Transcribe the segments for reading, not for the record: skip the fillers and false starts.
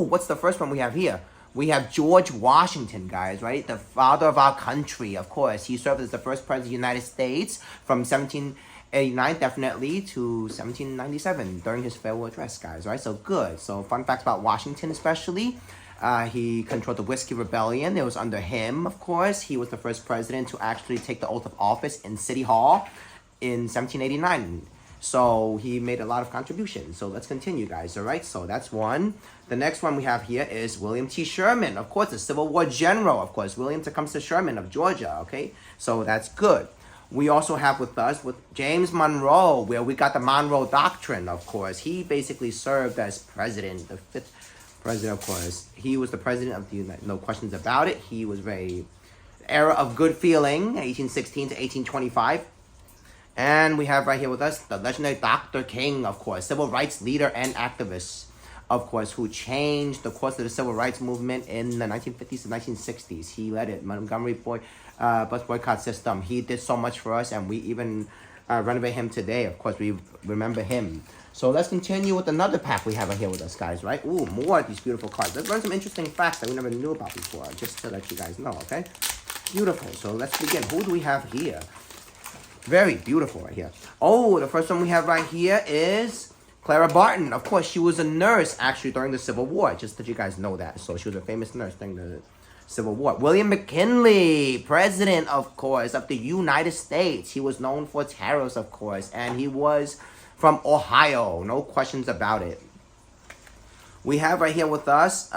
What's the first one we have here? We have George Washington, guys, right? The father of our country, of course. He served as the first president of the United States from 1789, definitely, to 1797 during his farewell address, guys, right? So good. So fun facts about Washington, especially. He controlled the Whiskey Rebellion. It was under him, of course. He was the first president to actually take the oath of office in City Hall in 1789. So he made a lot of contributions. So let's continue, guys. All right. So that's one. The next one we have here is William T. Sherman. Of course, the Civil War general. Of course, William Tecumseh Sherman of Georgia. Okay. So that's good. We also have with us with James Monroe, where we got the Monroe Doctrine. Of course, he basically served as president, the fifth president. Of course, he was the president of the United. No questions about it. He was very era of good feeling, 1816 to 1825. And we have right here with us the legendary Dr. King, of course, civil rights leader and activist, of course, who changed the course of the civil rights movement in the 1950s to 1960s. He led it, Montgomery bus boycott system. He did so much for us, and we even renovate him today. Of course, we remember him. So let's continue with another pack we have right here with us, guys, right? Ooh, more of these beautiful cards. Let's learn some interesting facts that we never knew about before, just to let you guys know, okay? Beautiful. So let's begin. Who do we have here? Very beautiful right here. Oh, the first one we have right here is Clara Barton. Of course, she was a nurse actually during the Civil War, just that you guys know that. So she was a famous nurse during the Civil War. William McKinley, president, of course, of the United States. He was known for tariffs, of course, and he was from Ohio. No questions about it. We have right here with us,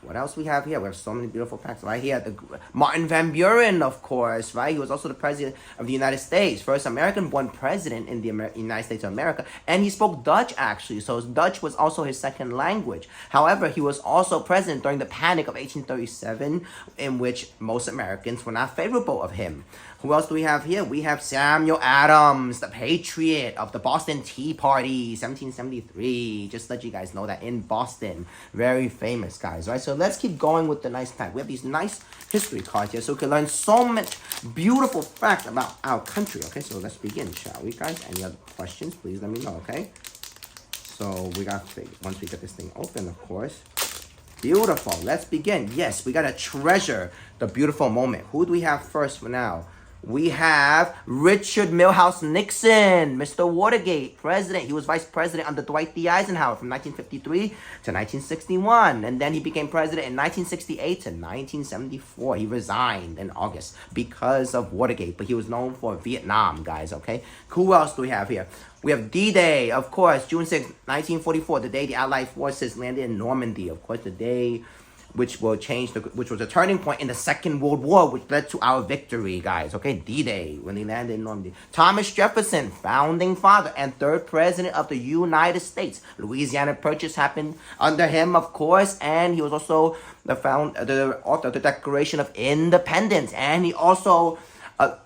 what else we have here? We have so many beautiful facts right here. Martin Van Buren, of course, right? He was also the president of the United States, first American-born president in the United States of America, and he spoke Dutch, actually. So Dutch was also his second language. However, he was also president during the Panic of 1837, in which most Americans were not favorable of him. Who else do we have here? We have Samuel Adams, the patriot of the Boston Tea Party, 1773. Just to let you guys know that in Boston. Very famous, guys, right? So let's keep going with the nice pack. We have these nice history cards here, so we can learn so much beautiful facts about our country. Okay, so let's begin, shall we, guys? Any other questions, please let me know, okay? So we got, once we get this thing open, of course. Beautiful. Let's begin. Yes, we got to treasure the beautiful moment. Who do we have first for now? We have Richard Milhous Nixon, Mr. Watergate, president. He was vice president under Dwight D. Eisenhower from 1953 to 1961. And then he became president in 1968 to 1974. He resigned in August because of Watergate, but he was known for Vietnam, guys, okay? Who else do we have here? We have D-Day, of course, June 6, 1944, the day the Allied forces landed in Normandy. Of course, the day which will change, which was a turning point in the Second World War, which led to our victory, guys. Okay, D-Day, when they landed in Normandy. Thomas Jefferson, founding father and third president of the United States. Louisiana Purchase happened under him, of course, and he was also the author of the Declaration of Independence, and he also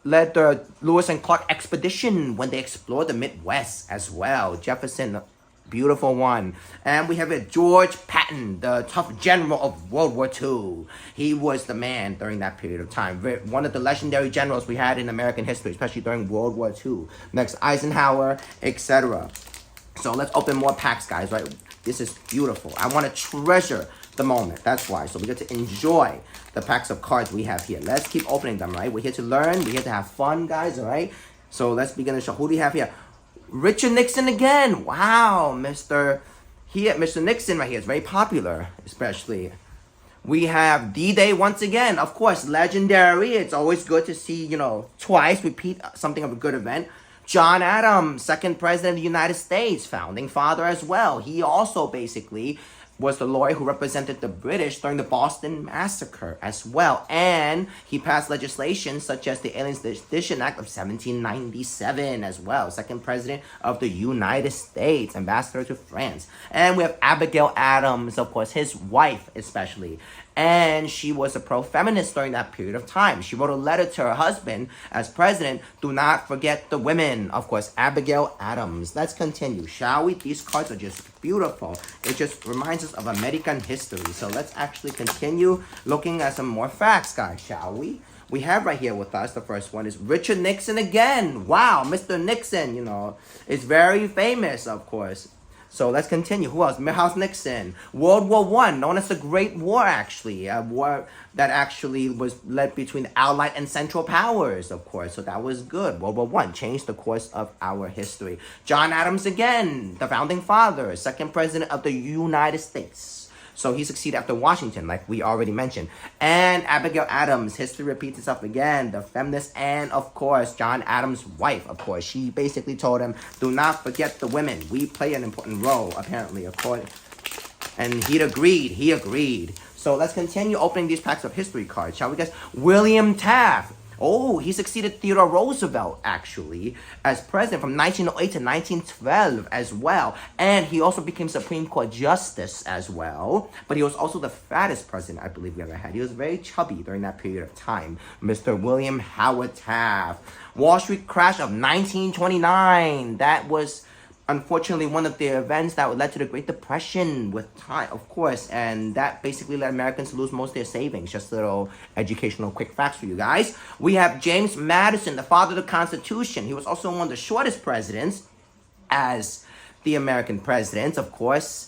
led the Lewis and Clark expedition when they explored the Midwest as well. Jefferson, beautiful one. And we have George Patton, the tough general of World War II. He was the man during that period of time. One of the legendary generals we had in American history, especially during World War II. Next, Eisenhower, etc. So let's open more packs, guys, right? This is beautiful. I want to treasure the moment. That's why. So we get to enjoy the packs of cards we have here. Let's keep opening them, right? We're here to learn. We're here to have fun, guys, all right? So let's begin the show. Who do we have here? Richard Nixon again. Wow, Mr. Nixon right here is very popular, especially. We have D-Day once again. Of course, legendary. It's always good to see, twice repeat something of a good event. John Adams, second president of the United States, founding father as well. He also basically was the lawyer who represented the British during the Boston Massacre as well. And he passed legislation such as the Alien Sedition Act of 1797 as well. Second president of the United States, ambassador to France. And we have Abigail Adams, of course, his wife especially. And she was a pro-feminist during that period of time. She wrote a letter to her husband as president, do not forget the women. Of course, Abigail Adams. Let's continue, shall we? These cards are just beautiful. It just reminds us of American history. So let's actually continue looking at some more facts, guys, shall we? We have right here with us, the first one is Richard Nixon again. Wow, Mr. Nixon, is very famous, of course. So let's continue. Who else? Milhouse Nixon. World War One, known as the Great War, actually. A war that actually was led between Allied and Central Powers, of course. So that was good. World War One changed the course of our history. John Adams again, the founding father, second president of the United States. So he succeeded after Washington, like we already mentioned. And Abigail Adams, history repeats itself again, the feminist, and of course, John Adams' wife, of course. She basically told him, do not forget the women. We play an important role, apparently, according. And he agreed. So let's continue opening these packs of history cards, shall we guys? William Taft. Oh, he succeeded Theodore Roosevelt, actually, as president from 1908 to 1912 as well. And he also became Supreme Court Justice as well. But he was also the fattest president, I believe, we ever had. He was very chubby during that period of time. Mr. William Howard Taft. Wall Street crash of 1929. That was unfortunately one of the events that led to the Great Depression with time, of course, and that basically led Americans to lose most of their savings. Just little educational quick facts for you guys. We have James Madison, the father of the Constitution. He was also one of the shortest presidents as the American presidents, of course.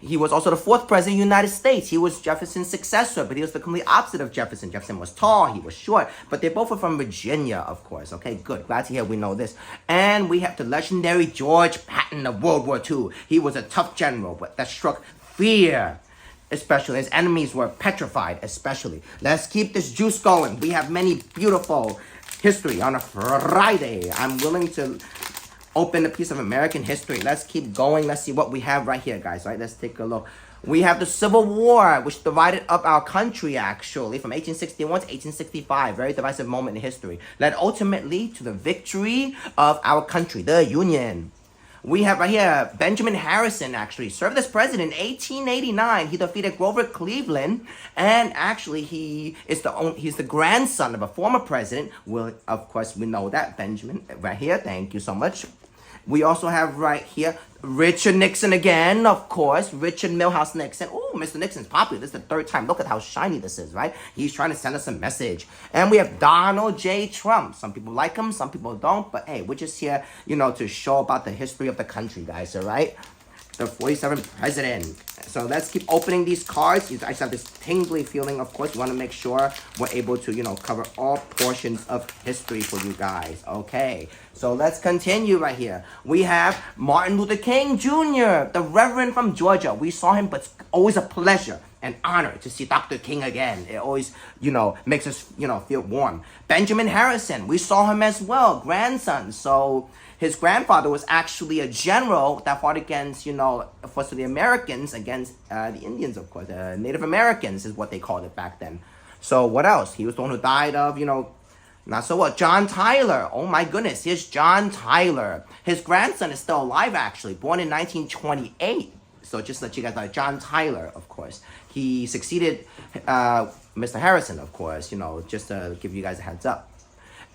He was also the fourth president of the United States. He was Jefferson's successor, but he was the complete opposite of Jefferson. Jefferson was tall, he was short, but they both were from Virginia, of course. Okay, good. Glad to hear we know this. And we have the legendary George Patton of World War II. He was a tough general, but that struck fear. Especially, his enemies were petrified, especially. Let's keep this juice going. We have many beautiful history on a Friday. I'm willing to open a piece of American history. Let's keep going. Let's see what we have right here, guys. Right? Let's take a look. We have the Civil War, which divided up our country, actually, from 1861 to 1865. Very divisive moment in history. Led ultimately to the victory of our country, the Union. We have right here, Benjamin Harrison, actually, served as president in 1889. He defeated Grover Cleveland, and actually, he's the grandson of a former president. Well, of course, we know that, Benjamin, right here. Thank you so much. We also have right here Richard Nixon again, of course. Richard Milhouse Nixon. Oh, Mr. Nixon's popular. This is the third time. Look at how shiny this is, right? He's trying to send us a message. And we have Donald J. Trump. Some people like him, some people don't. But hey, we're just here, to show about the history of the country, guys, all right? The 47th president. So let's keep opening these cards. I just have this tingly feeling, of course. We want to make sure we're able to, cover all portions of history for you guys. Okay, so let's continue right here. We have Martin Luther King Jr., the Reverend from Georgia. We saw him, but it's always a pleasure and honor to see Dr. King again. It always, makes us, feel warm. Benjamin Harrison, we saw him as well, grandson. So his grandfather was actually a general that fought against, for the Americans, against the Indians, of course. Native Americans is what they called it back then. So what else? He was the one who died of, not so what? John Tyler. Oh my goodness, here's John Tyler. His grandson is still alive, actually, born in 1928. So just to let you guys know, John Tyler, of course. He succeeded Mr. Harrison, of course, just to give you guys a heads up.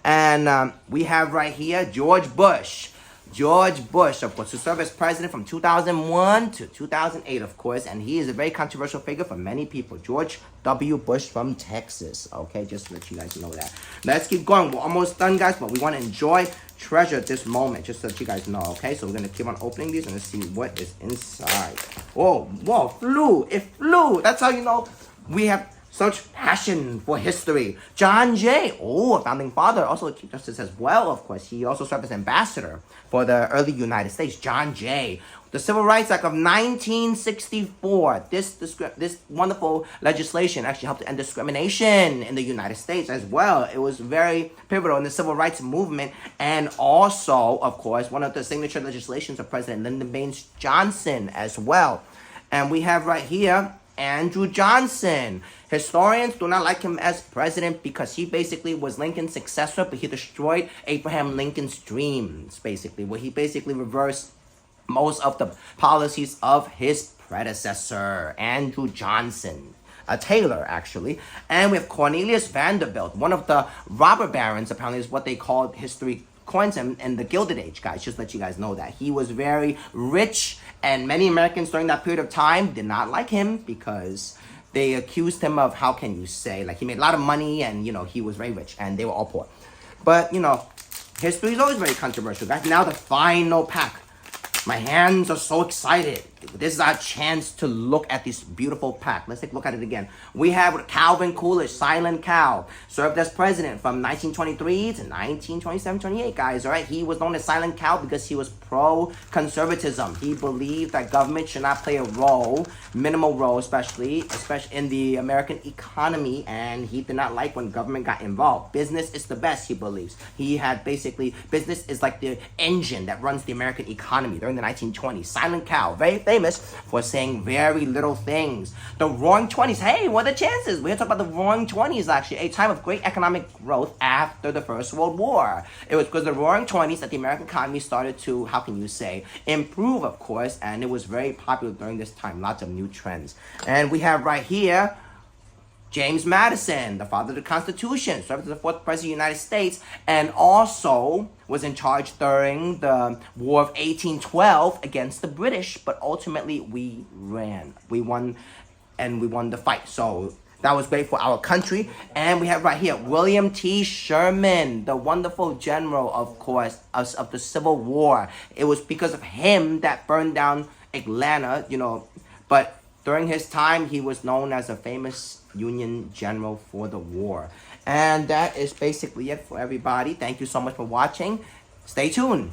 And we have right here George Bush. George Bush, of course, who served as president from 2001 to 2008, of course. And he is a very controversial figure for many people. George W. Bush from Texas. Okay, just to let you guys know that. Let's keep going. We're almost done, guys, but we want to enjoy, treasure this moment, just so that you guys know, okay? So we're going to keep on opening these and let's see what is inside. Oh, whoa, flew. It flew. That's how you know we have such passion for history. John Jay, a founding father, also a Chief Justice as well, of course. He also served as ambassador for the early United States. John Jay. The Civil Rights Act of 1964. This wonderful legislation actually helped to end discrimination in the United States as well. It was very pivotal in the civil rights movement. And also, of course, one of the signature legislations of President Lyndon Baines Johnson as well. And we have right here Andrew Johnson. Historians do not like him as president because he basically was Lincoln's successor, but he destroyed Abraham Lincoln's dreams, basically, where he basically reversed most of the policies of his predecessor, Andrew Johnson. A tailor, actually. And we have Cornelius Vanderbilt, one of the robber barons, apparently is what they called history coins in the Gilded Age, guys. Just let you guys know that. He was very rich, and many Americans during that period of time did not like him because they accused him of, how can you say, like he made a lot of money and, he was very rich and they were all poor. But, history is always very controversial, guys. Now the final pack My hands are so excited. This is our chance to look at this beautiful pack. Let's take a look at it again. We have Calvin Coolidge, Silent Cal, served as president from 1923 to 1927, 28, guys. All right, he was known as Silent Cal because he was pro-conservatism. He believed that government should not play a role, minimal role, especially in the American economy, and he did not like when government got involved. Business is the best, he believes. He had basically, business is like the engine that runs the American economy during the 1920s. Silent Cal, very famous for saying very little things. The Roaring Twenties, hey, what are the chances? We're talking about the Roaring Twenties, actually, a time of great economic growth after the First World War. It was because the Roaring Twenties that the American economy started to, how can you say, improve, of course, and it was very popular during this time. Lots of new trends. And we have right here James Madison, the father of the Constitution, served as the fourth president of the United States, and also was in charge during the War of 1812 against the British, but ultimately we ran. We won, and we won the fight. So that was great for our country. And we have right here William T. Sherman, the wonderful general, of course, of the Civil War. It was because of him that burned down Atlanta, but during his time, he was known as a famous Union general for the war. And that is basically it for everybody. Thank you so much for watching. Stay tuned.